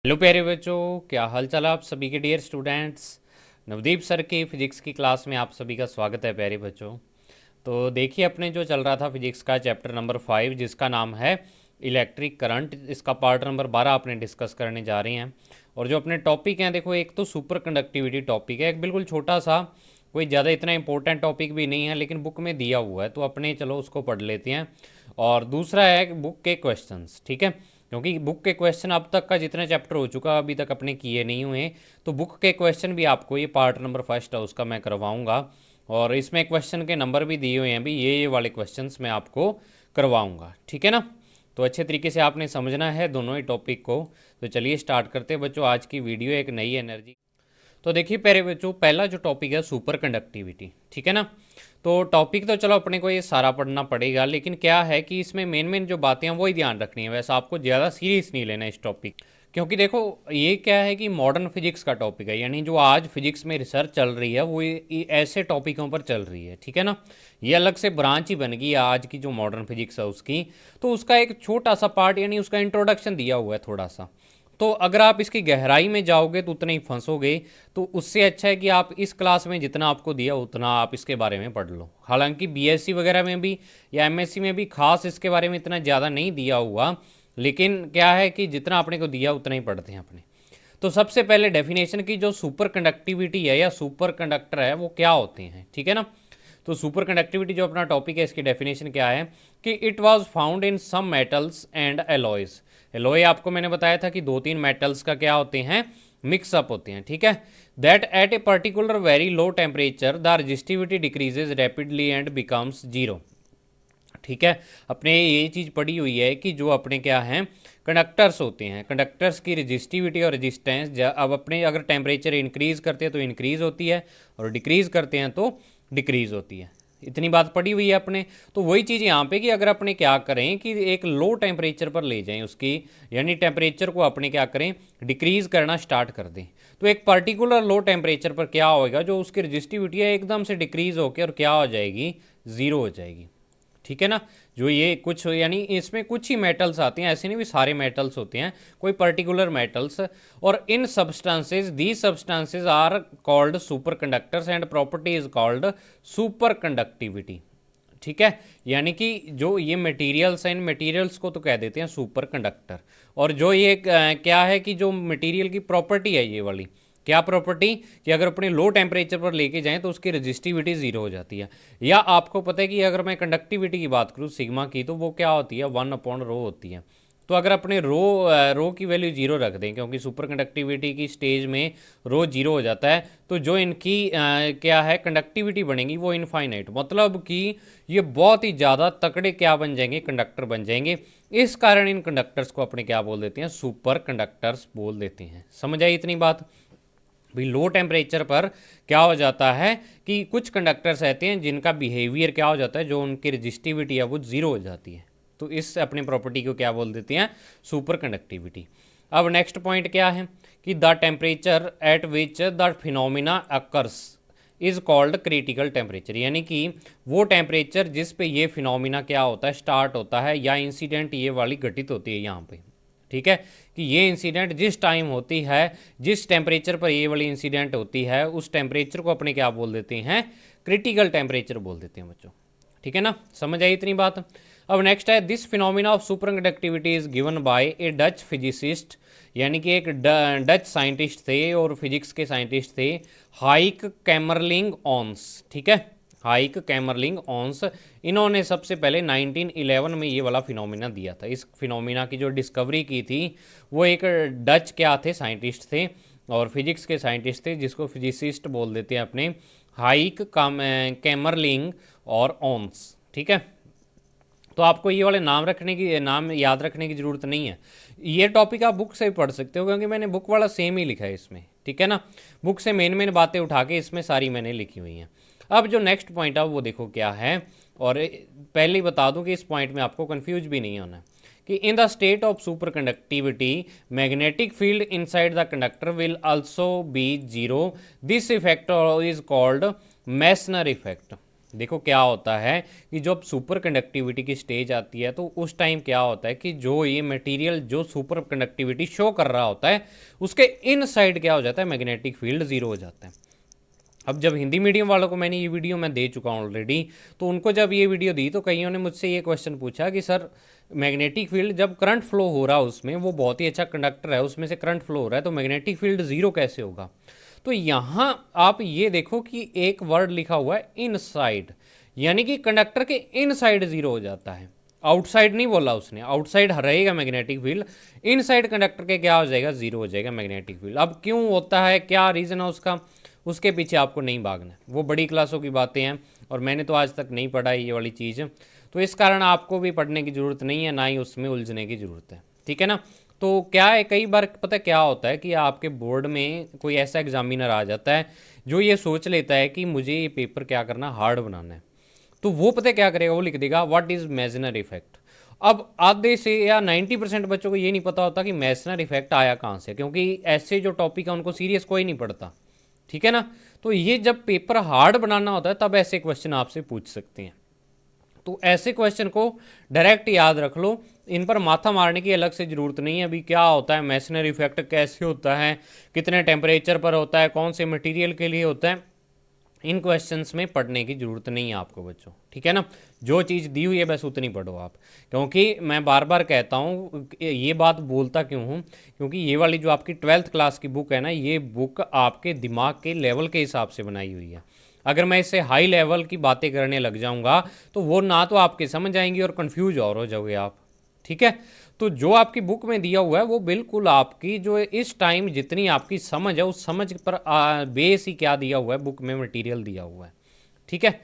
Hello प्यारे बच्चों, क्या हाल चाल है आप सभी के डियर स्टूडेंट्स। नवदीप सर की फिजिक्स की क्लास में आप सभी का स्वागत है प्यारे बच्चों। तो देखिए, अपने जो चल रहा था फिजिक्स का चैप्टर नंबर 5 जिसका नाम है इलेक्ट्रिक करंट, इसका पार्ट नंबर 12 अपने डिस्कस करने जा रहे हैं। और जो अपने टॉपिक हैं, देखो, एक तो सुपर कंडक्टिविटी टॉपिक है, एक बिल्कुल छोटा सा, कोई ज़्यादा इतना इंपॉर्टेंट टॉपिक भी नहीं है, लेकिन बुक में दिया हुआ है तो अपने चलो उसको पढ़ लेते हैं। और दूसरा है बुक के क्वेश्चंस, ठीक है, क्योंकि बुक के क्वेश्चन अब तक का जितने चैप्टर हो चुका अभी तक अपने किए नहीं हुए, तो बुक के क्वेश्चन भी आपको, ये पार्ट नंबर फर्स्ट है उसका, मैं करवाऊंगा। और इसमें क्वेश्चन के नंबर भी दिए हुए हैं, भी ये वाले क्वेश्चंस मैं आपको करवाऊंगा, ठीक है ना। तो अच्छे तरीके से आपने समझना है दोनों ही टॉपिक को। तो चलिए स्टार्ट करते हैं बच्चों आज की वीडियो, एक नई एनर्जी। तो देखिए प्यारे बच्चों, पहला जो टॉपिक है सुपर कंडक्टिविटी, ठीक है ना। तो टॉपिक तो चलो अपने को ये सारा पढ़ना पड़ेगा, लेकिन क्या है कि इसमें मेन मेन जो बातें हैं वही ध्यान रखनी है। वैसे आपको ज़्यादा सीरियस नहीं लेना इस टॉपिक, क्योंकि देखो ये क्या है कि मॉडर्न फिजिक्स का टॉपिक है, यानी जो आज फिजिक्स में रिसर्च चल रही है वो ऐसे टॉपिकों पर चल रही है, ठीक है ना। ये अलग से ब्रांच ही बन गई है आज की जो मॉडर्न फिजिक्स है उसकी। तो उसका एक छोटा सा पार्ट, यानी उसका इंट्रोडक्शन दिया हुआ है थोड़ा सा। तो अगर आप इसकी गहराई में जाओगे तो उतने ही फंसोगे। तो उससे अच्छा है कि आप इस क्लास में जितना आपको दिया उतना आप इसके बारे में पढ़ लो। हालांकि बीएससी वगैरह में भी या एमएससी में भी खास इसके बारे में इतना ज़्यादा नहीं दिया हुआ, लेकिन क्या है कि जितना आपने को दिया उतना ही पढ़ते हैं अपने। तो सबसे पहले डेफिनेशन की, जो सुपर कंडक्टिविटी है या सुपर कंडक्टर है वो क्या होते हैं, ठीक है ना। तो सुपर कंडक्टिविटी जो अपना टॉपिक है, इसकी डेफिनेशन क्या है कि it was found in some metals and alloys. Alloy आपको मैंने बताया था कि दो तीन मेटल्स का क्या होते हैं, मिक्सअप होते हैं, ठीक है। That at a particular very low temperature the resistivity decreases rapidly and becomes zero, ठीक है। अपने ये चीज़ पढ़ी हुई है कि जो अपने क्या हैं कंडक्टर्स होते हैं, कंडक्टर्स की रजिस्टिविटी और रजिस्टेंस अब अपने अगर टेम्परेचर इंक्रीज़ करते हैं तो इंक्रीज़ होती है, और डिक्रीज़ करते हैं तो डिक्रीज़ होती है। इतनी बात पड़ी हुई है अपने। तो वही चीज़ यहाँ पे कि अगर अपने क्या करें कि एक लो टेम्परेचर पर ले जाएं उसकी, यानी टेम्परेचर को अपने क्या करें, डिक्रीज़ करना स्टार्ट कर दें, तो एक पर्टिकुलर लो टेम्परेचर पर क्या होएगा, जो उसकी रजिस्टिविटी है एकदम से डिक्रीज़ होकर और क्या हो जाएगी, ज़ीरो हो जाएगी, ठीक है ना। जो ये कुछ, यानी इसमें कुछ ही मेटल्स आते हैं, ऐसे नहीं भी सारे मेटल्स होते हैं, कोई पर्टिकुलर मेटल्स। और इन substances, these substances are called super conductors and property is called super conductivity, ठीक है। यानी कि जो ये मटेरियल्स हैं, इन मटेरियल्स को तो कह देते हैं सुपर कंडक्टर। और जो ये क्या है कि जो मटेरियल की प्रॉपर्टी है, ये वाली क्या प्रॉपर्टी, कि अगर अपने लो टेम्परेचर पर लेके जाएं तो उसकी रजिस्टिविटी ज़ीरो हो जाती है। या आपको पता है कि अगर मैं कंडक्टिविटी की बात करूँ सिग्मा की, तो वो क्या होती है, 1/रो होती है। तो अगर अपने रो की वैल्यू जीरो रख दें, क्योंकि सुपर कंडक्टिविटी की स्टेज में रो जीरो हो जाता है, तो जो इनकी क्या है कंडक्टिविटी बनेगी वो इनफाइनाइट, मतलब कि ये बहुत ही ज़्यादा तकड़े क्या बन जाएंगे, कंडक्टर बन जाएंगे। इस कारण इन कंडक्टर्स को अपने क्या बोल देते हैं, सुपर कंडक्टर्स बोल देते हैं। समझ आई इतनी बात। भाई लो टेम्परेचर पर क्या हो जाता है कि कुछ कंडक्टर्स रहते हैं जिनका बिहेवियर क्या हो जाता है, जो उनकी रजिस्टिविटी है वो ज़ीरो हो जाती है। तो इस अपने प्रॉपर्टी को क्या बोल देते हैं, सुपर कंडक्टिविटी। अब नेक्स्ट पॉइंट क्या है कि the temperature at which the phenomena occurs is called critical temperature, यानी कि वो टेम्परेचर जिस पे ये फिनोमिना क्या होता है, स्टार्ट होता है, या इंसिडेंट ये वाली घटित होती है यहाँ पे, ठीक है। कि ये इंसिडेंट जिस टाइम होती है, जिस टेम्परेचर पर ये वाली इंसिडेंट होती है, उस टेम्परेचर को अपने क्या बोल देते हैं, क्रिटिकल टेम्परेचर बोल देते हैं बच्चों, ठीक है ना। समझ आई इतनी बात। अब नेक्स्ट है this phenomena of super conductivity is given by A Dutch physicist, यानी कि एक डच साइंटिस्ट थे और फिजिक्स के साइंटिस्ट थे, हाइक कैमरलिंग ऑन्स, ठीक है, हाइक कैमरलिंग ऑन्स। इन्होंने सबसे पहले 1911 में ये वाला फिनोमिना दिया था। इस फिनोमिना की जो डिस्कवरी की थी वो एक डच क्या थे, साइंटिस्ट थे, और फिजिक्स के साइंटिस्ट थे, जिसको फिजिसिस्ट बोल देते हैं अपने, हाइक कैमरलिंग और ऑन्स, ठीक है। तो आपको ये वाले नाम याद रखने की ज़रूरत नहीं है। ये टॉपिक आप बुक से भी पढ़ सकते हो, क्योंकि मैंने बुक वाला सेम ही लिखा है इसमें, ठीक है ना। बुक से मेन मेन बातें उठा के इसमें सारी मैंने लिखी हुई हैं। अब जो नेक्स्ट पॉइंट है वो देखो क्या है, और पहले ही बता दूं कि इस पॉइंट में आपको कंफ्यूज भी नहीं होना कि in the state of super conductivity magnetic field inside the conductor will also be zero, this effect is called Meissner effect. देखो क्या होता है कि जब सुपर कंडक्टिविटी की स्टेज आती है तो उस टाइम क्या होता है कि जो ये मटेरियल जो सुपर कंडक्टिविटी शो कर रहा होता है उसके इन साइड क्या हो जाता है, मैग्नेटिक फील्ड जीरो हो जाता है। अब जब हिंदी मीडियम वालों को मैंने ये वीडियो मैं दे चुका हूँ ऑलरेडी, तो उनको जब ये वीडियो दी तो कईयों ने मुझसे ये क्वेश्चन पूछा कि सर मैग्नेटिक फील्ड जब करंट फ्लो हो रहा है उसमें, वो बहुत ही अच्छा कंडक्टर है, उसमें से करंट फ्लो हो रहा है, तो मैग्नेटिक फील्ड जीरो कैसे होगा। तो यहाँ आप ये देखो कि एक वर्ड लिखा हुआ है इनसाइड, यानी कि कंडक्टर के इनसाइड जीरो हो जाता है। आउटसाइड नहीं बोला उसने, आउटसाइड रहेगा मैग्नेटिक फील्ड, इनसाइड कंडक्टर के क्या हो जाएगा, जीरो हो जाएगा मैग्नेटिक फील्ड। अब क्यों होता है, क्या रीज़न है उसका, उसके पीछे आपको नहीं भागना है, वो बड़ी क्लासों की बातें हैं और मैंने तो आज तक नहीं पढ़ा ये वाली चीज़, तो इस कारण आपको भी पढ़ने की ज़रूरत नहीं है, ना ही उसमें उलझने की ज़रूरत है, ठीक है ना। तो क्या है, कई बार पता क्या होता है कि आपके बोर्ड में कोई ऐसा एग्जामिनर आ जाता है जो ये सोच लेता है कि मुझे ये पेपर क्या करना, हार्ड बनाना है, तो वो पता क्या करेगा, वो लिख देगा व्हाट इज़ मेजनर इफेक्ट। अब आधे से या 90% बच्चों को ये नहीं पता होता कि मेसनर इफेक्ट आया कहाँ से, क्योंकि ऐसे जो टॉपिक है उनको सीरियस कोई नहीं पढ़ता, ठीक है ना। तो ये जब पेपर हार्ड बनाना होता है तब ऐसे क्वेश्चन आपसे पूछ सकते हैं, तो ऐसे क्वेश्चन को डायरेक्ट याद रख लो, इन पर माथा मारने की अलग से ज़रूरत नहीं है। अभी क्या होता है मेसनर इफेक्ट, कैसे होता है, कितने टेम्परेचर पर होता है, कौन से मटेरियल के लिए होता है, इन क्वेश्चंस में पढ़ने की ज़रूरत नहीं है आपको बच्चों, ठीक है ना। जो चीज़ दी हुई है बस उतनी पढ़ो आप, क्योंकि मैं बार बार कहता हूँ ये बात बोलता क्यों हूँ, क्योंकि ये वाली जो आपकी 12th क्लास की बुक है ना, ये बुक आपके दिमाग के लेवल के हिसाब से बनाई हुई है। अगर मैं इससे हाई लेवल की बातें करने लग जाऊँगा तो वो ना तो आपके समझ आएंगी और कन्फ्यूज और हो जाओगे आप, ठीक है। तो जो आपकी बुक में दिया हुआ है वो बिल्कुल आपकी जो इस टाइम जितनी आपकी समझ है उस समझ पर बेस ही क्या दिया हुआ है, बुक में मटेरियल दिया हुआ है, ठीक है।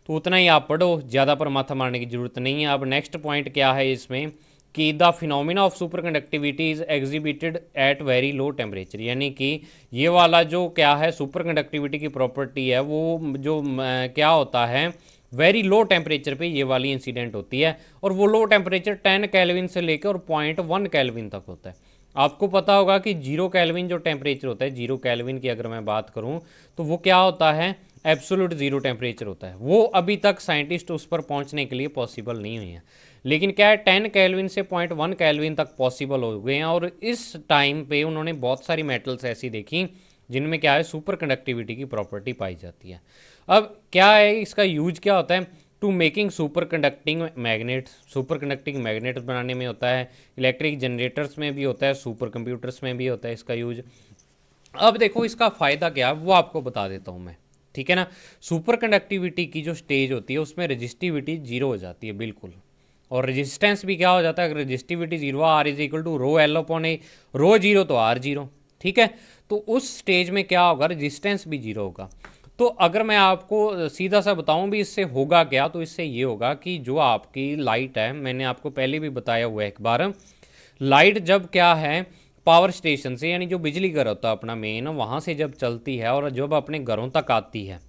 तो उतना ही आप पढ़ो, ज़्यादा पर माथा मारने की ज़रूरत नहीं है। अब नेक्स्ट पॉइंट क्या है इसमें कि the phenomena of super conductivity is exhibited at very low temperature, यानी कि ये वाला जो क्या है सुपर कंडक्टिविटी की प्रॉपर्टी है वो जो क्या होता है वेरी लो टेम्परेचर पे ये वाली इंसिडेंट होती है, और वो लो टेम्परेचर 10 केल्विन से लेकर और 0.1 केल्विन तक होता है। आपको पता होगा कि 0 केल्विन जो टेम्परेचर होता है, 0 केल्विन की अगर मैं बात करूं तो वो क्या होता है, एब्सोल्यूट जीरो टेम्परेचर होता है। वो अभी तक साइंटिस्ट उस पर पहुंचने के लिए पॉसिबल नहीं हुई है, लेकिन क्या है 10 केल्विन से 0.1 केल्विन तक पॉसिबल हो गए हैं, और इस टाइम पे उन्होंने बहुत सारी मेटल्स ऐसी देखी जिनमें क्या है सुपर कंडक्टिविटी की प्रॉपर्टी पाई जाती है। अब क्या है इसका यूज क्या होता है, to making superconducting magnet, superconducting magnet बनाने में होता है, इलेक्ट्रिक जनरेटर्स में भी होता है, सुपर कंप्यूटर्स में भी होता है इसका यूज। अब देखो इसका फ़ायदा क्या है वो आपको बता देता हूँ मैं, ठीक है ना। सुपर कंडक्टिविटी की जो स्टेज होती है उसमें रजिस्टिविटी जीरो हो जाती है बिल्कुल, और रेजिस्टेंस भी क्या हो जाता है, अगर resistivity zero, R is equal to rho L upon A, rho zero तो आर जीरो, ठीक है। तो उस स्टेज में क्या होगा, रजिस्टेंस भी जीरो होगा। तो अगर मैं आपको सीधा सा बताऊं भी इससे होगा क्या, तो इससे ये होगा कि जो आपकी लाइट है, मैंने आपको पहले भी बताया हुआ है एक बार, लाइट जब क्या है पावर स्टेशन से, यानी जो बिजली घर होता है अपना मेन, वहाँ से जब चलती है और जब अपने घरों तक आती है,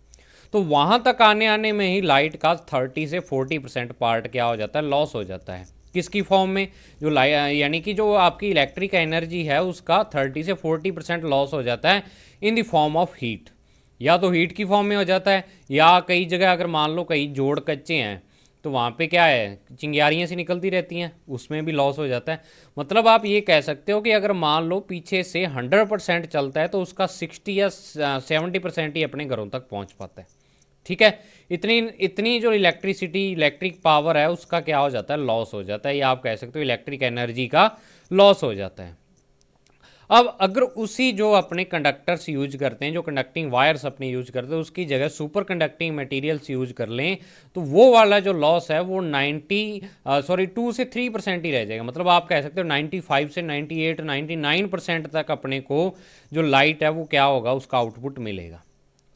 तो वहाँ तक आने आने में ही लाइट का 30 से 40% पार्ट क्या हो जाता है, लॉस हो जाता है। किसकी फॉर्म में, जो यानी कि जो आपकी इलेक्ट्रिक एनर्जी है उसका 30 से 40% लॉस हो जाता है in the form of heat, या तो हीट की फॉर्म में हो जाता है, या कई जगह अगर मान लो कई जोड़ कच्चे हैं तो वहाँ पे क्या है चिंगारियाँ सी निकलती रहती हैं, उसमें भी लॉस हो जाता है। मतलब आप ये कह सकते हो कि अगर मान लो पीछे से 100% चलता है तो उसका 60 या 70% ही अपने घरों तक पहुँच पाता है, ठीक है। इतनी इतनी जो इलेक्ट्रिसिटी, इलेक्ट्रिक पावर है उसका क्या हो जाता है, लॉस हो जाता है, या आप कह सकते हो इलेक्ट्रिक एनर्जी का लॉस हो जाता है। अब अगर उसी जो अपने कंडक्टर्स यूज करते हैं, जो कंडक्टिंग वायर्स अपने यूज करते हैं, उसकी जगह सुपर कंडक्टिंग मटेरियल्स यूज कर लें, तो वो वाला जो लॉस है वो 2 से 3% ही रह जाएगा। मतलब आप कह सकते हो 95 से 98 99% तक अपने को जो लाइट है वो क्या होगा, उसका आउटपुट मिलेगा।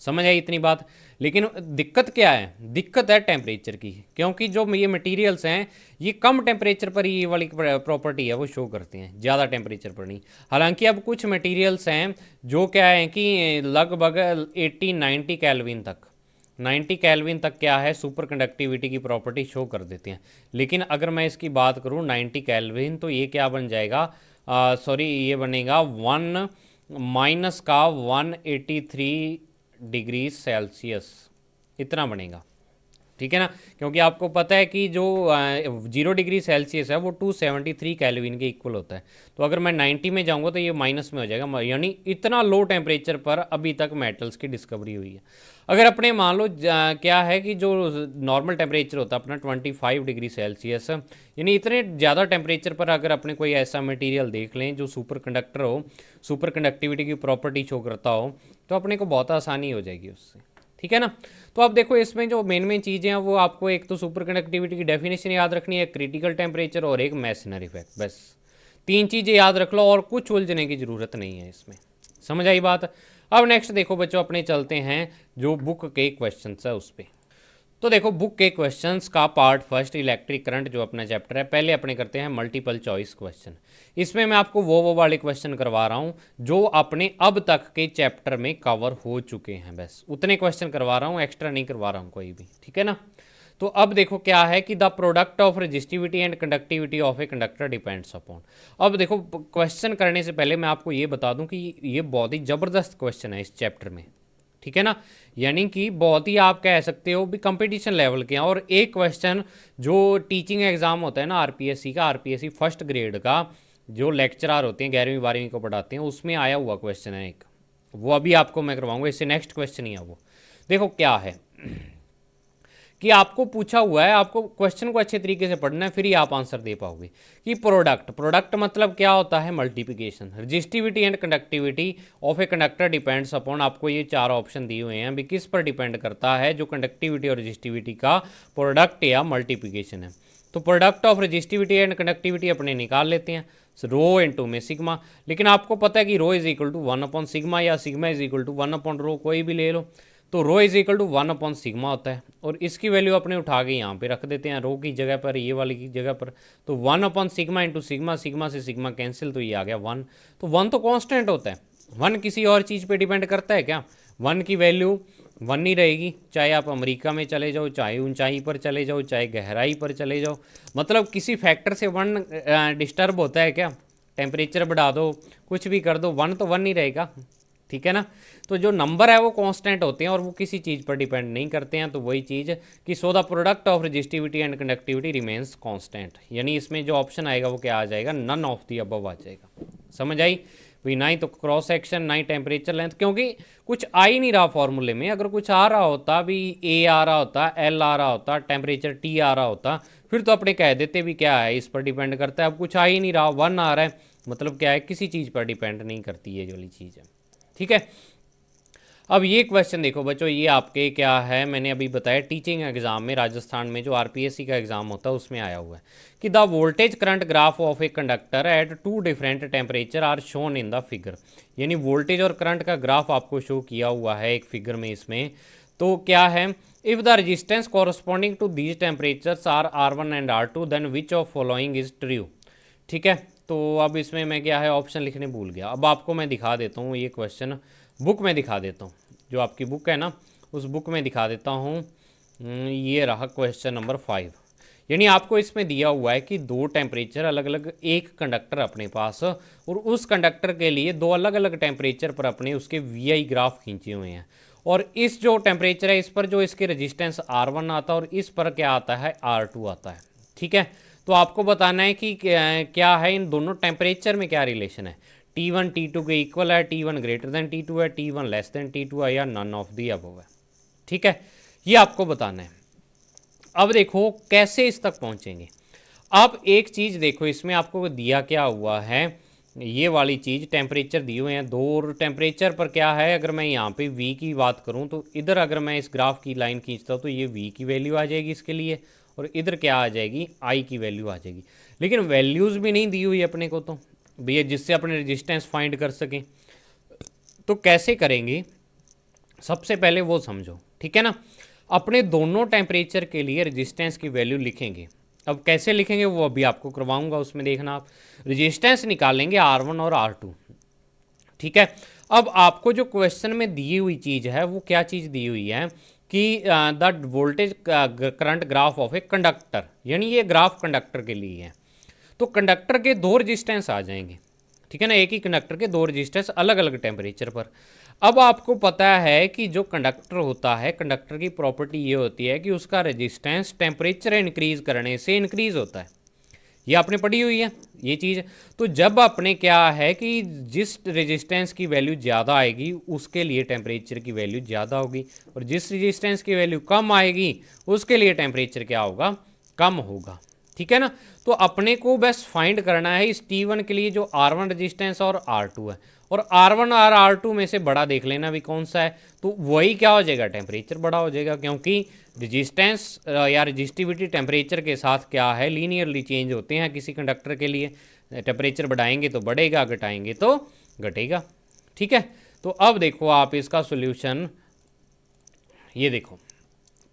समझ आई इतनी बात। लेकिन दिक्कत क्या है, दिक्कत है टेम्परेचर की, क्योंकि जो ये मटेरियल्स हैं ये कम टेम्परेचर पर ही ये वाली प्रॉपर्टी है वो शो करते हैं, ज़्यादा टेम्परेचर पर नहीं। हालांकि अब कुछ मटेरियल्स हैं जो क्या है कि लगभग 80-90 केल्विन तक, 90 केल्विन तक क्या है सुपर कंडक्टिविटी की प्रॉपर्टी शो कर देते हैं। लेकिन अगर मैं इसकी बात करूँ 90 केल्विन, तो ये क्या बन जाएगा, सॉरी ये बनेगा 1 माइनस का 183 डिग्री सेल्सियस, इतना बनेगा, ठीक है ना, क्योंकि आपको पता है कि जो 0 डिग्री सेल्सियस है वो 273 केल्विन के इक्वल होता है। तो अगर मैं 90 में जाऊंगा तो ये माइनस में हो जाएगा, यानी इतना लो टेम्परेचर पर अभी तक मेटल्स की डिस्कवरी हुई है। अगर अपने मान लो क्या है कि जो नॉर्मल टेम्परेचर होता है अपना 25 डिग्री सेल्सियस, यानी इतने ज़्यादा टेम्परेचर पर अगर अपने कोई ऐसा मटेरियल देख लें जो सुपर कंडक्टर हो, सुपर कंडक्टिविटी की प्रॉपर्टी शो करता हो, तो अपने को बहुत आसानी हो जाएगी उससे। ठीक है ना। तो अब देखो इसमें जो मेन चीज़ें हैं वो आपको एक तो सुपर कंडक्टिविटी की डेफिनेशन याद रखनी है, क्रिटिकल टेम्परेचर और एक मेसनर इफेक्ट, बस 3 चीज़ें याद रख लो और कुछ उलझने की ज़रूरत नहीं है इसमें। समझ आई बात। अब नेक्स्ट देखो बच्चों, अपने चलते हैं जो बुक के क्वेश्चन है उस पर। तो देखो बुक के क्वेश्चंस का पार्ट फर्स्ट, इलेक्ट्रिक करंट जो अपना चैप्टर है, पहले अपने करते हैं मल्टीपल चॉइस क्वेश्चन। इसमें मैं आपको वो वाले क्वेश्चन करवा रहा हूँ जो अपने अब तक के चैप्टर में कवर हो चुके हैं, बस उतने क्वेश्चन करवा रहा हूँ, एक्स्ट्रा नहीं करवा रहा हूँ कोई भी। ठीक है ना। तो अब देखो क्या है कि the product of resistivity and conductivity of a conductor depends upon. अब देखो क्वेश्चन करने से पहले मैं आपको ये बता दूं कि ये बहुत ही ज़बरदस्त क्वेश्चन है इस चैप्टर में। ठीक है ना, यानी कि बहुत ही आप कह सकते हो भी कंपटीशन लेवल के हैं। और एक क्वेश्चन जो टीचिंग एग्जाम होता है ना आरपीएससी का, आरपीएससी फर्स्ट ग्रेड का, जो लेक्चरर होते हैं 11वीं 12वीं को पढ़ाते हैं, उसमें आया हुआ क्वेश्चन है एक, वो अभी आपको मैं करवाऊंगा, इससे नेक्स्ट क्वेश्चन ही है वो। देखो क्या है कि आपको पूछा हुआ है, आपको क्वेश्चन को अच्छे तरीके से पढ़ना है, फिर ही आप आंसर दे पाओगे। कि प्रोडक्ट मतलब क्या होता है, multiplication. Resistivity and conductivity of a conductor depends upon, आपको ये 4 ऑप्शन दिए हुए हैं, अभी किस पर डिपेंड करता है, जो कंडक्टिविटी और रजिस्टिविटी का प्रोडक्ट या मल्टीप्लिकेशन है। तो product of resistivity and conductivity अपने निकाल लेते हैं, रो इनटू में सिग्मा। लेकिन आपको पता है कि रो इज इक्वल टू 1/सिग्मा या सिग्मा इज इक्वल टू 1/रो, कोई भी ले लो। तो रो इज इक्वल टू 1/सिग्मा होता है, और इसकी वैल्यू अपने उठा के यहाँ पे रख देते हैं, रो की जगह पर, ये वाली की जगह पर। तो 1/सिग्मा इंटू सिग्मा, सिग्मा से सिग्मा कैंसिल, तो ये आ गया 1। तो 1 तो कांस्टेंट होता है, 1 किसी और चीज़ पे डिपेंड करता है क्या? 1 की वैल्यू 1 ही रहेगी, चाहे आप अमेरिका में चले जाओ, चाहे ऊंचाई पर चले जाओ, चाहे गहराई पर चले जाओ। मतलब किसी फैक्टर से 1 डिस्टर्ब होता है क्या? टेम्परेचर बढ़ा दो, कुछ भी कर दो, 1 तो 1 ही रहेगा। ठीक है ना। तो जो नंबर है वो कांस्टेंट होते हैं और वो किसी चीज़ पर डिपेंड नहीं करते हैं। तो वही चीज़ कि so the product of resistivity and conductivity remains constant, यानी इसमें जो ऑप्शन आएगा वो क्या आ जाएगा, नन ऑफ दी अबव आ जाएगा। समझ आई भाई? ना ही तो क्रॉस सेक्शन, ना ही टेम्परेचर लेंथ, क्योंकि कुछ आ ही नहीं रहा फॉर्मूले में। अगर कुछ आ रहा होता भी, ए आ रहा होता, एल आ रहा होता, टेम्परेचर टी आ रहा होता, फिर तो अपने कह देते भी क्या है, इस पर डिपेंड करता है। अब कुछ आ ही नहीं रहा, 1 आ रहा है, मतलब क्या है, किसी चीज़ पर डिपेंड नहीं करती ये वाली चीज़ है। ठीक है। अब ये क्वेश्चन देखो बच्चों, ये आपके क्या है, मैंने अभी बताया टीचिंग एग्जाम में, राजस्थान में जो आरपीएससी का एग्जाम होता है उसमें आया हुआ है कि the voltage current graph of a conductor at 2 different temperature are shown in the figure. यानी वोल्टेज और करंट का ग्राफ आपको शो किया हुआ है एक फिगर में इसमें। तो क्या है, if the resistance corresponding to these temperatures are R1 and R2 then which of following is true. ठीक है। तो अब इसमें मैं क्या है, ऑप्शन लिखने भूल गया। अब आपको मैं दिखा देता हूँ ये क्वेश्चन, बुक में दिखा देता हूँ, जो आपकी बुक है ना उस बुक में दिखा देता हूँ। ये रहा क्वेश्चन नंबर 5। यानी आपको इसमें दिया हुआ है कि 2 टेम्परेचर अलग अलग, एक कंडक्टर अपने पास, और उस कंडक्टर के लिए 2 अलग अलग टेम्परेचर पर अपने उसके वी ग्राफ खींचे हुए हैं। और इस जो टेम्परेचर है इस पर जो इसके रेजिस्टेंस R1 आता है और इस पर क्या आता है, R2 आता है। ठीक है। तो आपको बताना है कि क्या है, इन दोनों टेम्परेचर में क्या रिलेशन है, T1 T2 के इक्वल है, T1 ग्रेटर देन T2 है, T1 लेस देन T2 है, या नन ऑफ दी अबव है। ठीक है, ये आपको बताना है। अब देखो कैसे इस तक पहुंचेंगे। अब एक चीज़ देखो, इसमें आपको दिया क्या हुआ है, ये वाली चीज़ टेम्परेचर दिए हुए हैं 2, और टेम्परेचर पर क्या है, अगर मैं यहाँ पे V की बात करूँ तो इधर अगर मैं इस ग्राफ की लाइन खींचता हूँ तो ये V की वैल्यू आ जाएगी इसके लिए, और इधर क्या आ जाएगी, I की वैल्यू आ जाएगी। लेकिन वैल्यूज़ भी नहीं दी हुई अपने को, तो भैया जिससे अपने रेजिस्टेंस फाइंड कर सकें। तो कैसे करेंगे, सबसे पहले वो समझो। ठीक है ना। अपने दोनों टेम्परेचर के लिए रेजिस्टेंस की वैल्यू लिखेंगे। अब कैसे लिखेंगे वो अभी आपको करवाऊंगा, उसमें देखना आप रेजिस्टेंस निकालेंगे R1 और R2। ठीक है। अब आपको जो क्वेश्चन में दी हुई चीज़ है वो क्या चीज़ दी हुई है कि the voltage current graph of a conductor, यानी ये ग्राफ कंडक्टर के लिए है। तो कंडक्टर के 2 रेजिस्टेंस आ जाएंगे। ठीक है ना, एक ही कंडक्टर के दो रेजिस्टेंस अलग अलग टेम्परेचर पर। अब आपको पता है कि जो कंडक्टर होता है, कंडक्टर की प्रॉपर्टी ये होती है कि उसका रेजिस्टेंस टेम्परेचर इंक्रीज करने से इंक्रीज होता है। ये आपने पढ़ी हुई है ये चीज़। तो जब आपने क्या है कि जिस रेजिस्टेंस की वैल्यू ज़्यादा आएगी उसके लिए टेम्परेचर की वैल्यू ज़्यादा होगी, और जिस रेजिस्टेंस की वैल्यू कम आएगी उसके लिए टेम्परेचर क्या होगा, कम होगा। ठीक है ना। तो अपने को बस फाइंड करना है इस T1 के लिए जो R1 रेजिस्टेंस और R2 है, और R1 और R2 में से बड़ा देख लेना भी कौन सा है, तो वही क्या हो जाएगा, टेम्परेचर बड़ा हो जाएगा, क्योंकि रेजिस्टेंस या रेजिस्टिविटी टेम्परेचर के साथ क्या है, लीनियरली चेंज होते हैं किसी कंडक्टर के लिए। टेम्परेचर बढ़ाएंगे तो बढ़ेगा, घटाएंगे तो घटेगा। ठीक है। तो अब देखो आप इसका सोल्यूशन, ये देखो,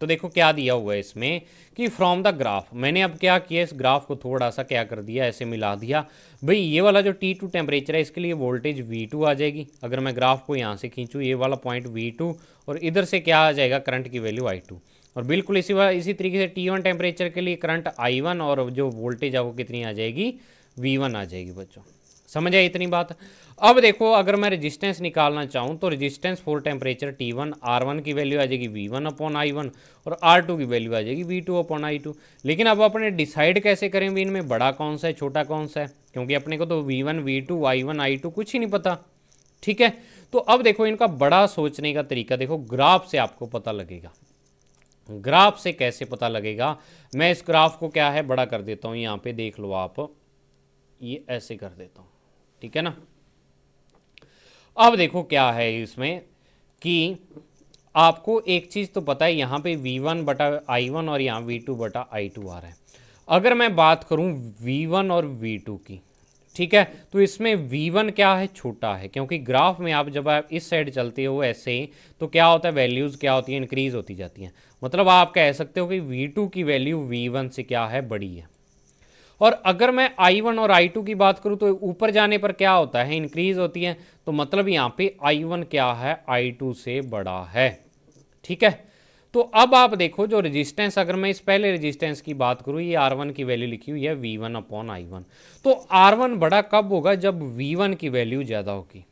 तो देखो क्या दिया हुआ है इसमें कि फ्रॉम द ग्राफ, मैंने अब क्या किया, इस ग्राफ को थोड़ा सा क्या कर दिया, ऐसे मिला दिया। भाई ये वाला जो T2 टेम्परेचर है इसके लिए वोल्टेज V2 आ जाएगी। अगर मैं ग्राफ को यहाँ से खींचूँ, ये वाला पॉइंट V2, और इधर से क्या आ जाएगा, करंट की वैल्यू I2। और बिल्कुल इसी तरीके से T1 टेम्परेचर के लिए करंट I1 और जो वोल्टेज है वो कितनी आ जाएगी, V1 आ जाएगी बच्चों। समझ आई इतनी बात। अब देखो अगर मैं रेजिस्टेंस निकालना चाहूँ तो resistance for temperature T1, R1 की वैल्यू आ जाएगी V1 अपॉन I1, और R2 की वैल्यू आ जाएगी V2 अपॉन I2। लेकिन अब अपने डिसाइड कैसे करें भी इनमें बड़ा कौन सा है छोटा कौन सा है, क्योंकि अपने को तो V1 V2 I1 I2 कुछ ही नहीं पता। ठीक है। तो अब देखो इनका बड़ा सोचने का तरीका देखो, ग्राफ से आपको पता लगेगा। ग्राफ से कैसे पता लगेगा, मैं इस ग्राफ को क्या है बड़ा कर देता हूँ, यहाँ पे देख लो आप, ये ऐसे कर देता हूँ। ठीक है ना। अब देखो क्या है इसमें कि आपको एक चीज़ तो पता है, यहाँ पे V1 बटा I1 और यहाँ V2 बटा I2 आ रहा है। अगर मैं बात करूँ V1 और V2 की, ठीक है, तो इसमें V1 क्या है, छोटा है, क्योंकि ग्राफ में आप जब आप इस साइड चलते हो ऐसे ही, तो क्या होता है, वैल्यूज़ क्या होती है, इंक्रीज होती जाती हैं। मतलब आप कह सकते हो कि V2 की वैल्यू V1 से क्या है, बड़ी है। और अगर मैं I1 और I2 की बात करूं तो ऊपर जाने पर क्या होता है, इंक्रीज होती है। तो मतलब यहाँ पे I1 क्या है, I2 से बड़ा है। ठीक है। तो अब आप देखो जो रेजिस्टेंस, अगर मैं इस पहले रेजिस्टेंस की बात करूं, ये R1 की वैल्यू लिखी हुई है V1 अपॉन I1। तो R1 बड़ा कब होगा, जब V1 की वैल्यू ज़्यादा होगी।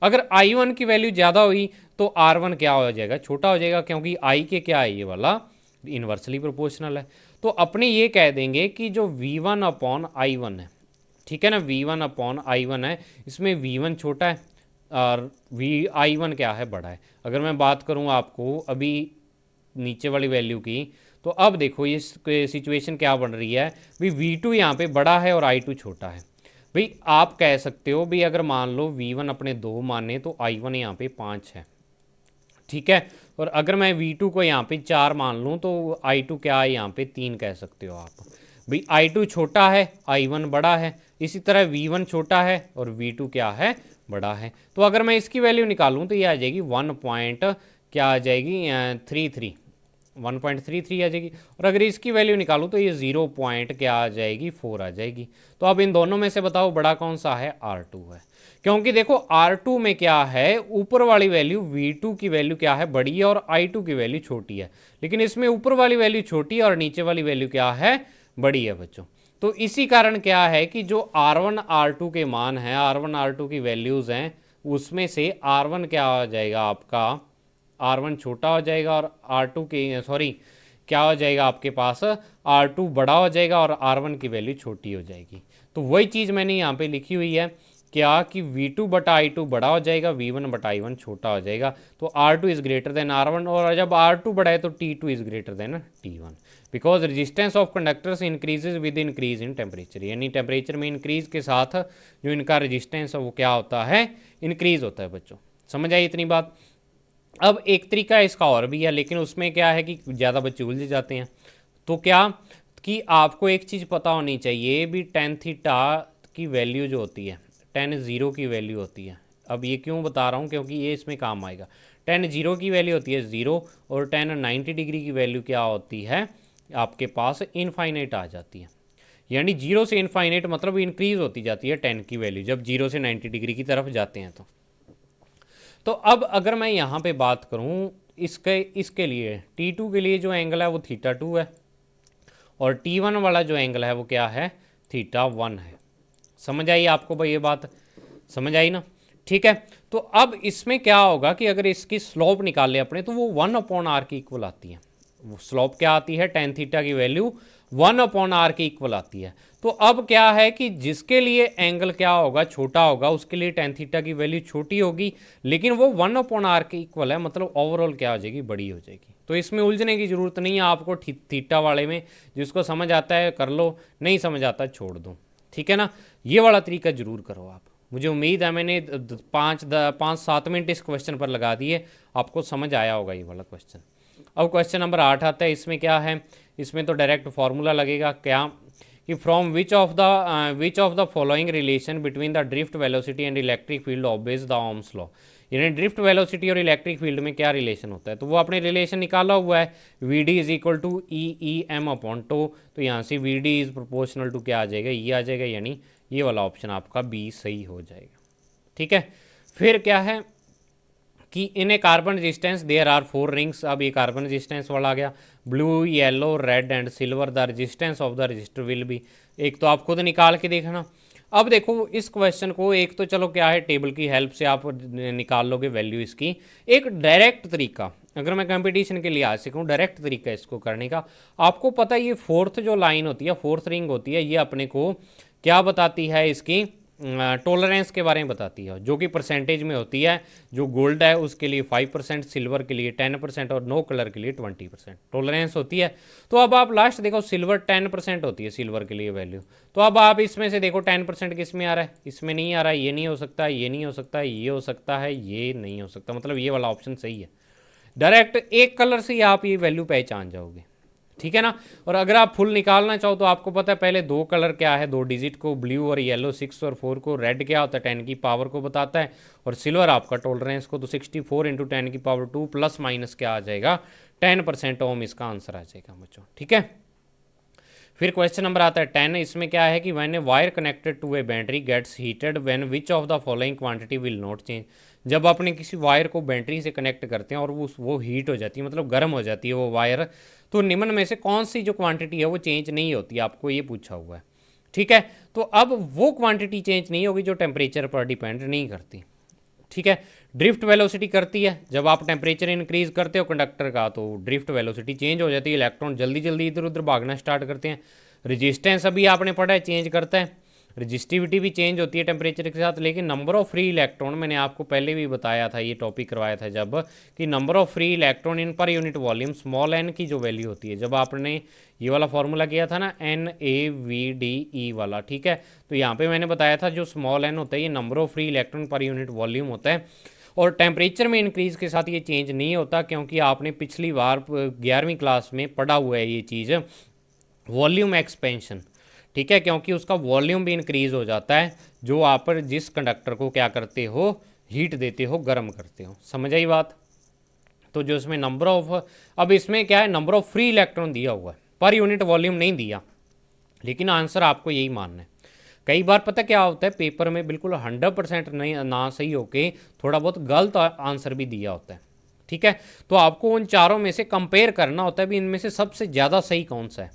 अगर I1 की वैल्यू ज़्यादा हुई तो R1 क्या हो जाएगा, छोटा हो जाएगा, क्योंकि I के क्या है, ये वाला इन्वर्सली प्रोपोर्शनल है। तो अपने ये कह देंगे कि जो V1 अपॉन I1 है, ठीक है ना, V1 अपॉन I1 है, इसमें V1 छोटा है और I1 क्या है, बड़ा है। अगर मैं बात करूं आपको अभी नीचे वाली वैल्यू की, तो अब देखो ये सिचुएशन क्या बन रही है, भाई V2 यहाँ पे बड़ा है और I2 छोटा है। भाई आप कह सकते हो भाई अगर मान लो V1 अपने 2 माने तो I1 यहाँ पे 5 है। ठीक है। और अगर मैं V2 को यहाँ पे 4 मान लूँ तो I2 क्या है, यहाँ पे 3 कह सकते हो आप। भाई I2 छोटा है, I1 बड़ा है, इसी तरह V1 छोटा है और V2 क्या है, बड़ा है। तो अगर मैं इसकी वैल्यू निकालूँ तो ये आ जाएगी 1 पॉइंट क्या आ जाएगी, 33, 1.33 आ जाएगी। और अगर इसकी वैल्यू निकालूँ तो ये 0 पॉइंट क्या आ जाएगी, 4 आ जाएगी। तो अब इन दोनों में से बताओ बड़ा कौन सा है, R2 है। क्योंकि देखो R2 में क्या है, ऊपर वाली वैल्यू V2 की वैल्यू क्या है, बड़ी है, और I2 की वैल्यू छोटी है। लेकिन इसमें ऊपर वाली वैल्यू छोटी है और नीचे वाली वैल्यू क्या है, बड़ी है बच्चों। तो इसी कारण क्या है कि जो R1 R2 के मान हैं, R1 R2 की वैल्यूज़ हैं, उसमें से R1 क्या आ जाएगा आपका, R1 छोटा हो जाएगा, और R2 के सॉरी क्या हो जाएगा आपके पास, R2 बड़ा हो जाएगा और R1 की वैल्यू छोटी हो जाएगी। तो वही चीज़ मैंने यहाँ पे लिखी हुई है क्या कि V2 बटा I2 बड़ा हो जाएगा, V1 बटा I1 छोटा हो जाएगा। तो R2 is greater than R1, और जब R2 बड़ा है तो T2 is greater than T1, because resistance of conductors increases with increase in temperature. यानी टेम्परेचर में इंक्रीज के साथ जो इनका रेजिस्टेंस है वो क्या होता है, इंक्रीज होता है बच्चों। समझ आई इतनी बात। अब एक तरीका इसका और भी है, लेकिन उसमें क्या है कि ज़्यादा बच्चे उलझ जाते हैं। तो क्या कि आपको एक चीज़ पता होनी चाहिए भी, टेन थीटा की वैल्यू जो होती है, टेन ज़ीरो की वैल्यू होती है। अब ये क्यों बता रहा हूँ, क्योंकि ये इसमें काम आएगा। टेन ज़ीरो की वैल्यू होती है 0, और टेन 90 डिग्री की वैल्यू क्या होती है आपके पास, इनफाइनाइट आ जाती है। यानी 0 से इनफाइनाइट मतलब इंक्रीज होती जाती है टेन की वैल्यू, जब 0 से 90 डिग्री की तरफ जाते हैं। तो अब अगर मैं यहाँ पे बात करूँ इसके लिए T2 के लिए जो एंगल है वो θ2 है, और T1 वाला जो एंगल है वो क्या है, θ1 है। समझ आई आपको भाई ये बात। समझ आई ना? ठीक है, तो अब इसमें क्या होगा कि अगर इसकी स्लोप निकाल ले अपने तो वो 1/r के इक्वल आती है। वो स्लोप क्या आती है, tan थीटा की वैल्यू 1/r के इक्वल आती है। तो अब क्या है कि जिसके लिए एंगल क्या होगा, छोटा होगा, उसके लिए tan थीटा की वैल्यू छोटी होगी, लेकिन वो 1/r के इक्वल है, मतलब ओवरऑल क्या हो जाएगी, बड़ी हो जाएगी। तो इसमें उलझने की जरूरत नहीं है आपको, थीटा वाले में जिसको समझ आता है कर लो, नहीं समझ आता छोड़ दो। ठीक है ना? ये वाला तरीका जरूर करो आप। मुझे उम्मीद है मैंने 5-7 मिनट इस क्वेश्चन पर लगा दिए, आपको समझ आया होगा ये वाला क्वेश्चन। अब क्वेश्चन नंबर 8 आता है। इसमें क्या है, इसमें तो डायरेक्ट फॉर्मूला लगेगा क्या कि from which of the following relation between the drift velocity and electric field obvious the Ohm's law. यानी ड्रिफ्ट वेलोसिटी और इलेक्ट्रिक फील्ड में क्या रिलेशन होता है, तो वो आपने रिलेशन निकाला हुआ है, V D is equal to E M upon tau. तो यहाँ से V D is proportional to क्या आ जाएगा, ये आ जाएगा, यानी ये वाला ऑप्शन आपका बी सही हो जाएगा। ठीक है, फिर क्या है कि in a carbon resistance there are 4 rings. अब ये कार्बन रेजिस्टेंस वाला आ गया, blue, yellow, red and silver. The resistance of the resistor will be, एक तो आप खुद निकाल के देखना। अब देखो इस क्वेश्चन को, एक तो चलो क्या है, टेबल की हेल्प से आप निकाल लोगे वैल्यू इसकी। एक डायरेक्ट तरीका, अगर मैं कंपटीशन के लिए आ सकूँ, डायरेक्ट तरीका इसको करने का, आपको पता है ये फोर्थ जो लाइन होती है, फोर्थ रिंग होती है, ये अपने को क्या बताती है, इसकी टॉलरेंस के बारे में बताती है, जो कि परसेंटेज में होती है। जो गोल्ड है उसके लिए 5%, सिल्वर के लिए 10% और नो कलर के लिए 20% टॉलरेंस होती है। तो अब आप लास्ट देखो, सिल्वर 10% होती है सिल्वर के लिए वैल्यू। तो अब आप इसमें से देखो 10% किस में आ रहा है, इसमें नहीं आ रहा है, ये नहीं हो सकता, ये नहीं हो सकता, ये हो सकता है, ये नहीं हो सकता, मतलब ये वाला ऑप्शन सही है। डायरेक्ट एक कलर से ही आप ये वैल्यू पहचान जाओगे। ठीक है ना? और अगर आप फुल निकालना चाहो तो आपको पता है पहले 2 कलर क्या है, 2 डिजिट को, ब्लू और येलो 6 और 4 को, रेड क्या होता है 10 की पावर को बताता है, और सिल्वर आपका टॉलरेंस को। तो 64 इंटू 10 की पावर 2 प्लस माइनस क्या आ जाएगा, 10% ओम इसका आंसर आ जाएगा बच्चों। ठीक है, फिर क्वेश्चन नंबर आता है 10। इसमें क्या है कि when a wire connected to a battery gets heated when which of the following quantity will not change. जब आपने किसी वायर को बैटरी से कनेक्ट करते हैं और वो हीट हो जाती है, मतलब गर्म हो जाती है वो वायर, तो निम्न में से कौन सी जो क्वांटिटी है वो चेंज नहीं होती, आपको ये पूछा हुआ है। ठीक है, तो अब वो क्वांटिटी चेंज नहीं होगी जो टेम्परेचर पर डिपेंड नहीं करती। ठीक है, ड्रिफ्ट वेलोसिटी करती है, जब आप टेम्परेचर इंक्रीज करते हो कंडक्टर का तो ड्रिफ्ट वेलोसिटी चेंज हो जाती है, इलेक्ट्रॉन जल्दी जल्दी इधर उधर भागना स्टार्ट करते हैं। रेजिस्टेंस अभी आपने पढ़ा है चेंज करता है, रजिस्टिविटी भी चेंज होती है टेम्परेचर के साथ, लेकिन नंबर ऑफ फ्री इलेक्ट्रॉन, मैंने आपको पहले भी बताया था, ये टॉपिक करवाया था जब, कि number of free electron in per unit volume, small N की जो वैल्यू होती है, जब आपने ये वाला फॉर्मूला किया था ना NaVDE वाला, ठीक है, तो यहाँ पे मैंने बताया था जो स्मॉल एन होता है ये number of free electron per unit volume होता है, और टेम्परेचर में इंक्रीज के साथ ये चेंज नहीं होता, क्योंकि आपने पिछली बार 11वीं क्लास में पढ़ा हुआ है ये चीज़, वॉल्यूम एक्सपेंशन। ठीक है, क्योंकि उसका वॉल्यूम भी इंक्रीज हो जाता है, जो आप जिस कंडक्टर को क्या करते हो, हीट देते हो, गर्म करते हो। समझ आई बात? तो जो इसमें नंबर ऑफ, अब इसमें क्या है, नंबर ऑफ फ्री इलेक्ट्रॉन दिया हुआ है, पर यूनिट वॉल्यूम नहीं दिया, लेकिन आंसर आपको यही मानना है। कई बार पता क्या होता है, पेपर में बिल्कुल 100% नहीं ना सही होके थोड़ा बहुत गलत आंसर भी दिया होता है। ठीक है, तो आपको उन चारों में से कंपेयर करना होता है भी इनमें से सबसे ज़्यादा सही कौन सा है।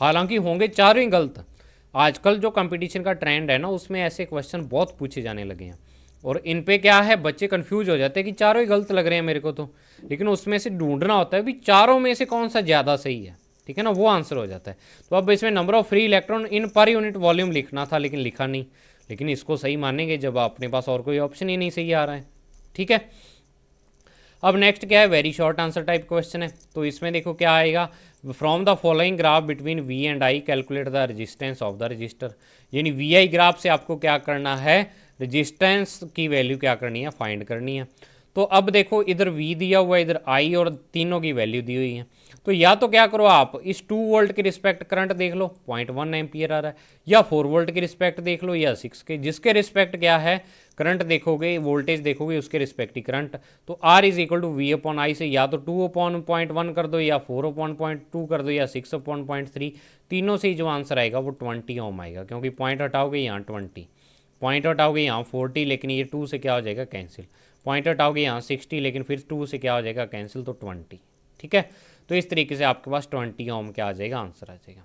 हालांकि होंगे चारों ही गलत। आजकल जो कंपटीशन का ट्रेंड है ना, उसमें ऐसे क्वेश्चन बहुत पूछे जाने लगे हैं, और इन पे क्या है, बच्चे कंफ्यूज हो जाते हैं कि चारों ही गलत लग रहे हैं मेरे को तो, लेकिन उसमें से ढूंढना होता है भी चारों में से कौन सा ज़्यादा सही है। ठीक है ना, वो आंसर हो जाता है। तो अब इसमें number of free electron in per unit volume लिखना था, लेकिन लिखा नहीं, लेकिन इसको सही मानेंगे जब अपने पास और कोई ऑप्शन ही नहीं सही आ रहा है। ठीक है, अब नेक्स्ट क्या है, very short answer type question है। तो इसमें देखो क्या आएगा, from the following graph between V and I calculate the resistance of the register. यानी VI ग्राफ से आपको क्या करना है, रजिस्टेंस की वैल्यू क्या करनी है, फाइंड करनी है। तो अब देखो इधर V दिया हुआ है, इधर I, और तीनों की वैल्यू दी हुई है। तो या तो क्या करो आप, इस 2 वोल्ट के रिस्पेक्ट करंट देख लो, 0.1 एम्पियर आ रहा है, या 4 वोल्ट के रिस्पेक्ट देख लो, या 6 के, जिसके रिस्पेक्ट क्या है करंट देखोगे, वोल्टेज देखोगे, उसके रिस्पेक्ट ही करंट। तो R is equal to V/I से या तो 2/0.1 कर दो, या 4/0.2 कर दो, या 6/0.3, तीनों से ही जो आंसर आएगा वो 20 ओम आएगा, क्योंकि पॉइंट हटाओगे यहाँ 20, पॉइंट हटाओगे यहाँ 40, लेकिन ये 2 से क्या हो जाएगा कैंसिल, पॉइंट हटाओगे यहाँ 60, लेकिन फिर 2 से क्या हो जाएगा कैंसिल, तो 20। ठीक है, तो इस तरीके से आपके पास 20 ओम क्या आ जाएगा, आंसर आ जाएगा।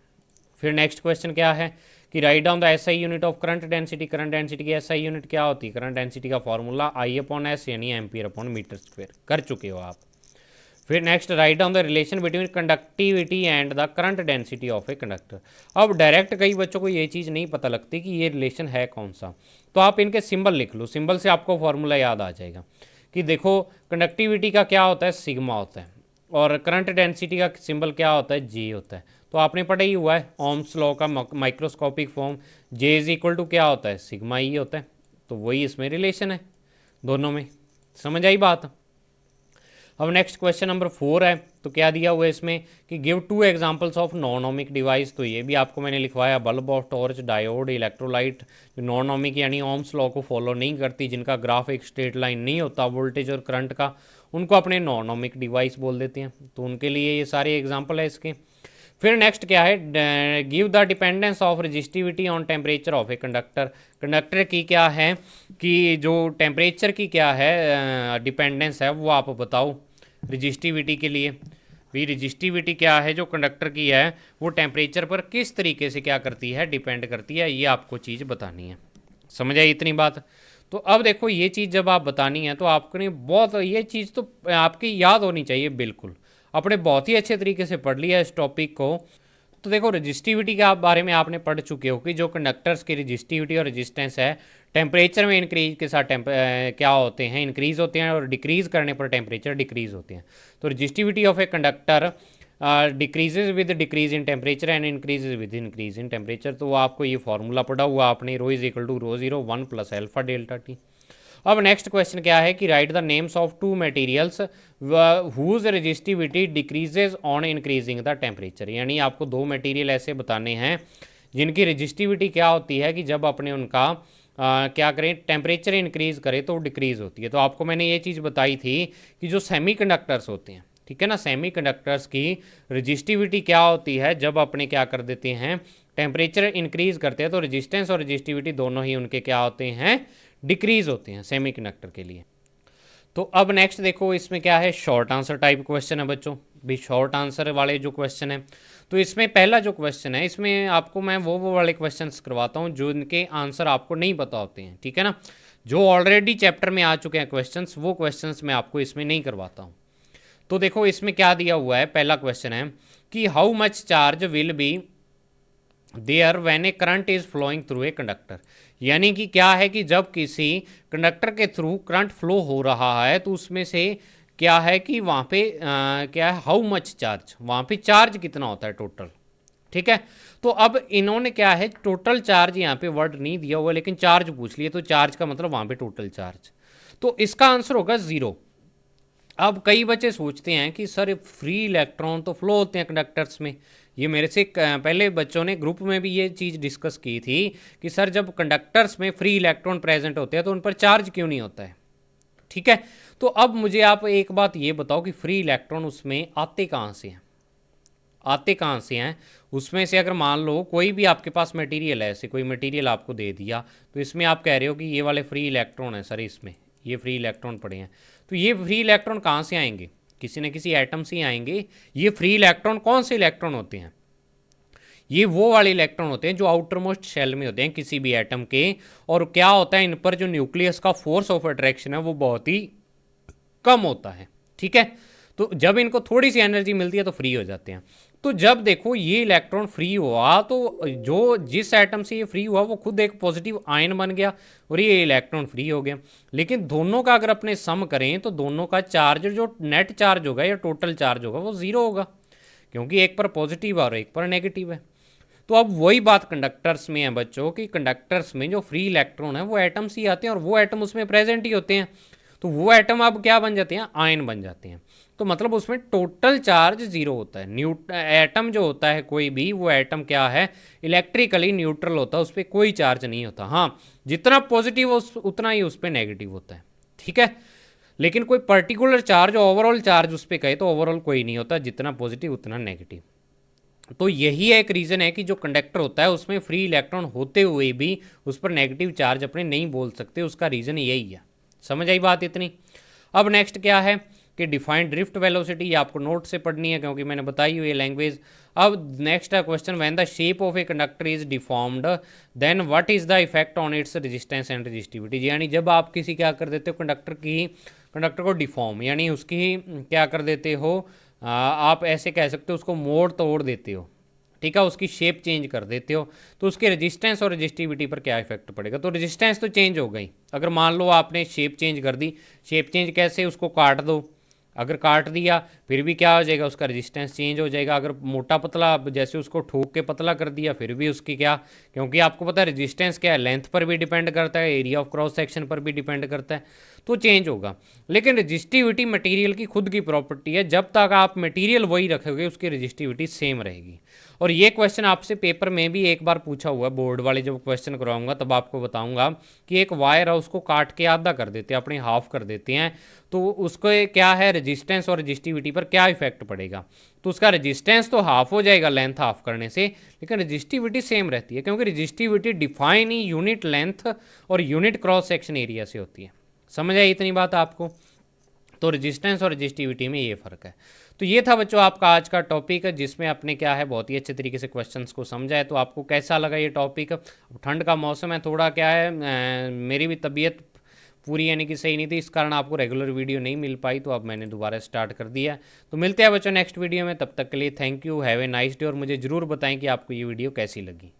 फिर नेक्स्ट क्वेश्चन क्या है कि write down the SI unit of current density. Current density की एसआई यूनिट क्या होती है? करंट डेंसिटी का फॉर्मूला I/S यानी एम्पियर अपॉन मीटर स्क्वायर, कर चुके हो आप। फिर next, write down the relation between conductivity and the current density of a conductor. अब डायरेक्ट कई बच्चों को ये चीज़ नहीं पता लगती कि ये रिलेशन है कौन सा, तो आप इनके सिंबल लिख लो, सिंबल से आपको फॉर्मूला याद आ जाएगा कि देखो कंडक्टिविटी का क्या होता है? सिग्मा होता है, और करंट डेंसिटी का सिंबल क्या होता है? G होता है। तो आपने पढ़ा ही हुआ है ओम्स लॉ का microscopic form, J is equal to क्या होता है? सिग्मा E होता है। तो वही इसमें रिलेशन है दोनों में। समझ आई बात? अब नेक्स्ट क्वेश्चन नंबर 4 है, तो क्या दिया हुआ है इसमें कि give 2 examples of non ohmic device. तो ये भी आपको मैंने लिखवाया, बल्ब और टॉर्च, डायोड, इलेक्ट्रोलाइट। जो नॉन ओमिक यानी ओम्स लॉ को फॉलो नहीं करती, जिनका ग्राफ एक स्ट्रेट लाइन नहीं होता वोल्टेज और करंट का, उनको अपने नॉन ओमिक डिवाइस बोल देते हैं। तो उनके लिए ये सारे एग्जाम्पल है इसके। फिर नेक्स्ट क्या है? Give the dependence of resistivity on temperature of a conductor. Conductor की क्या है कि जो टेम्परेचर की क्या है डिपेंडेंस है, वो आप बताओ रजिस्टिविटी के लिए। भी रजिस्टिविटी क्या है जो कंडक्टर की है, वो टेम्परेचर पर किस तरीके से क्या करती है? डिपेंड करती है। ये आपको चीज़ बतानी है। समझ आई इतनी बात? तो अब देखो ये चीज़ जब आप बतानी है तो आपने बहुत, ये चीज़ तो आपकी याद होनी चाहिए बिल्कुल, आपने बहुत ही अच्छे तरीके से पढ़ लिया इस टॉपिक को। तो देखो रजिस्टिविटी के बारे में आपने पढ़ चुके हो कि जो कंडक्टर्स की रजिस्टिविटी और रेजिस्टेंस है, टेम्परेचर में इंक्रीज के साथ क्या होते हैं? इंक्रीज होते हैं, और डिक्रीज करने पर टेम्परेचर डिक्रीज होते हैं। तो resistivity of a conductor decreases with decrease in temperature and increase with increase in temperature. तो आपको ये फॉर्मूला पढ़ा हुआ आपने, rho is equal to rho 0 1 plus alpha delta T. अब नेक्स्ट क्वेश्चन क्या है कि write the names of 2 materials whose resistivity decreases on increasing the temperature. यानी आपको 2 मटेरियल ऐसे बताने हैं जिनकी रजिस्टिविटी क्या होती है कि जब अपने उनका क्या करें? टेम्परेचर इंक्रीज करें तो डिक्रीज होती है। तो आपको मैंने ये चीज़ बताई थी कि जो सेमी कंडक्टर्स होते हैं, ठीक है ना, सेमी कंडक्टर्स की रजिस्टिविटी क्या होती है जब अपने क्या कर देते हैं? टेम्परेचर इंक्रीज करते हैं, तो रजिस्टेंस और रजिस्टिविटी दोनों ही उनके क्या होते हैं? डिक्रीज होते हैं सेमीकंडक्टर के लिए। तो अब नेक्स्ट देखो इसमें क्या है? शॉर्ट आंसर टाइप क्वेश्चन है बच्चों, भी शॉर्ट आंसर वाले जो क्वेश्चन है। तो इसमें पहला जो क्वेश्चन है, इसमें आपको मैं वो वाले क्वेश्चंस करवाता हूँ जो इनके आंसर आपको नहीं पता होते हैं, ठीक है ना। जो ऑलरेडी चैप्टर में आ चुके हैं क्वेश्चंस, वो क्वेश्चंस मैं आपको इसमें नहीं करवाता हूँ। तो देखो इसमें क्या दिया हुआ है, पहला क्वेश्चन है कि how much charge will be there when a current is flowing through a conductor. यानी कि क्या है कि जब किसी कंडक्टर के थ्रू करंट फ्लो हो रहा है तो उसमें से क्या है कि वहाँ पे क्या है? हाउ मच चार्ज, वहाँ पे चार्ज कितना होता है टोटल, ठीक है। तो अब इन्होंने क्या है, टोटल चार्ज यहाँ पे वर्ड नहीं दिया हुआ लेकिन चार्ज पूछ लिया, तो चार्ज का मतलब वहाँ पे टोटल चार्ज, तो इसका आंसर होगा 0। अब कई बच्चे सोचते हैं कि सर फ्री इलेक्ट्रॉन तो फ्लो होते हैं कंडक्टर्स में। ये मेरे से पहले बच्चों ने ग्रुप में भी ये चीज़ डिस्कस की थी कि सर जब कंडक्टर्स में फ्री इलेक्ट्रॉन प्रेजेंट होते हैं तो उन पर चार्ज क्यों नहीं होता है, ठीक है। तो अब मुझे आप एक बात ये बताओ कि फ्री इलेक्ट्रॉन उसमें आते कहाँ से हैं? आते कहाँ से हैं? उसमें से अगर मान लो कोई भी आपके पास मटेरियल है, ऐसे कोई मटेरियल आपको दे दिया, तो इसमें आप कह रहे हो कि ये वाले फ्री इलेक्ट्रॉन है सर, इसमें ये फ्री इलेक्ट्रॉन पड़े हैं, तो ये फ्री इलेक्ट्रॉन कहाँ से आएंगे? किसी न किसी एटम से ही आएंगे। ये फ्री इलेक्ट्रॉन कौन से इलेक्ट्रॉन होते हैं? ये वो वाले इलेक्ट्रॉन होते हैं जो आउटर मोस्ट शेल में होते हैं किसी भी एटम के, और क्या होता है इन पर जो न्यूक्लियस का फोर्स ऑफ अट्रैक्शन है वो बहुत ही कम होता है, ठीक है। तो जब इनको थोड़ी सी एनर्जी मिलती है तो फ्री हो जाते हैं। तो जब देखो ये इलेक्ट्रॉन फ्री हुआ तो जो जिस एटम से ये फ्री हुआ वो खुद एक पॉजिटिव आयन बन गया और ये इलेक्ट्रॉन फ्री हो गया। लेकिन दोनों का अगर अपने सम करें तो दोनों का चार्ज जो नेट चार्ज होगा या टोटल चार्ज होगा वो 0 होगा, क्योंकि एक पर पॉजिटिव और एक पर नेगेटिव है। तो अब वही बात कंडक्टर्स में है बच्चों कि कंडक्टर्स में जो फ्री इलेक्ट्रॉन है वो एटम से ही आते हैं और वो एटम उसमें प्रेजेंट ही होते हैं। तो वो एटम अब क्या बन जाते हैं? आयन बन जाते हैं। तो मतलब उसमें टोटल चार्ज 0 होता है। एटम जो होता है कोई भी, वो एटम क्या है? इलेक्ट्रिकली न्यूट्रल होता है, उस पर कोई चार्ज नहीं होता। हाँ, जितना पॉजिटिव उतना ही उस पर नेगेटिव होता है, ठीक है। लेकिन कोई पर्टिकुलर चार्ज, ओवरऑल चार्ज उस पर कहे तो ओवरऑल कोई नहीं होता, जितना पॉजिटिव उतना नेगेटिव। तो यही एक रीज़न है कि जो कंडक्टर होता है उसमें फ्री इलेक्ट्रॉन होते हुए भी उस पर नेगेटिव चार्ज अपने नहीं बोल सकते, उसका रीज़न यही है। समझ आई बात इतनी? अब नेक्स्ट क्या है कि डिफाइंड ड्रिफ्ट वेलोसिटी, ये आपको नोट से पढ़नी है क्योंकि मैंने बताई हुई है लैंग्वेज। अब नेक्स्ट है question, when the shape of a conductor is deformed then what is the effect on its resistance and resistivity. यानी जब आप किसी क्या कर देते हो कंडक्टर को डिफॉर्म, यानी उसकी क्या कर देते हो, आप ऐसे कह सकते हो उसको मोड़ तोड़ देते हो, ठीक है, उसकी शेप चेंज कर देते हो, तो उसके रेजिस्टेंस और रेजिस्टिविटी पर क्या इफेक्ट पड़ेगा। तो रेजिस्टेंस तो चेंज हो गई, अगर मान लो आपने शेप चेंज कर दी। शेप चेंज कैसे, उसको काट दो, अगर काट दिया फिर भी क्या हो जाएगा, उसका रेजिस्टेंस चेंज हो जाएगा। अगर मोटा पतला जैसे उसको ठोक के पतला कर दिया फिर भी उसकी क्या, क्योंकि आपको पता है रेजिस्टेंस क्या है, लेंथ पर भी डिपेंड करता है, एरिया ऑफ क्रॉस सेक्शन पर भी डिपेंड करता है, तो चेंज होगा। लेकिन रेजिस्टिविटी मटेरियल की खुद की प्रॉपर्टी है, जब तक आप मटेरियल वही रखोगे उसकी रेजिस्टिविटी सेम रहेगी। और ये क्वेश्चन आपसे पेपर में भी एक बार पूछा हुआ है, बोर्ड वाले जब क्वेश्चन करवाऊंगा तब आपको बताऊंगा कि एक वायर है उसको काट के आधा कर देते हैं, अपने हाफ कर देते हैं, तो उसको क्या है रेजिस्टेंस और रेजिस्टिविटी पर क्या इफेक्ट पड़ेगा। तो उसका रेजिस्टेंस तो हाफ हो जाएगा लेंथ हाफ करने से, लेकिन रेजिस्टिविटी सेम रहती है, क्योंकि रेजिस्टिविटी डिफाइन ही यूनिट लेंथ और यूनिट क्रॉस सेक्शन एरिया से होती है। समझ आई इतनी बात आपको। तो रेजिस्टेंस और रेजिस्टिविटी में ये फ़र्क है। तो ये था बच्चों आपका आज का टॉपिक, जिसमें आपने क्या है बहुत ही अच्छे तरीके से क्वेश्चंस को समझा है। तो आपको कैसा लगा ये टॉपिक। ठंड का मौसम है, थोड़ा क्या है, मेरी भी तबीयत पूरी यानी कि सही नहीं थी, इस कारण आपको रेगुलर वीडियो नहीं मिल पाई, तो अब मैंने दोबारा स्टार्ट कर दिया। तो मिलते हैं बच्चों नेक्स्ट वीडियो में, तब तक के लिए thank you, have a nice day. और मुझे ज़रूर बताएं कि आपको ये वीडियो कैसी लगी।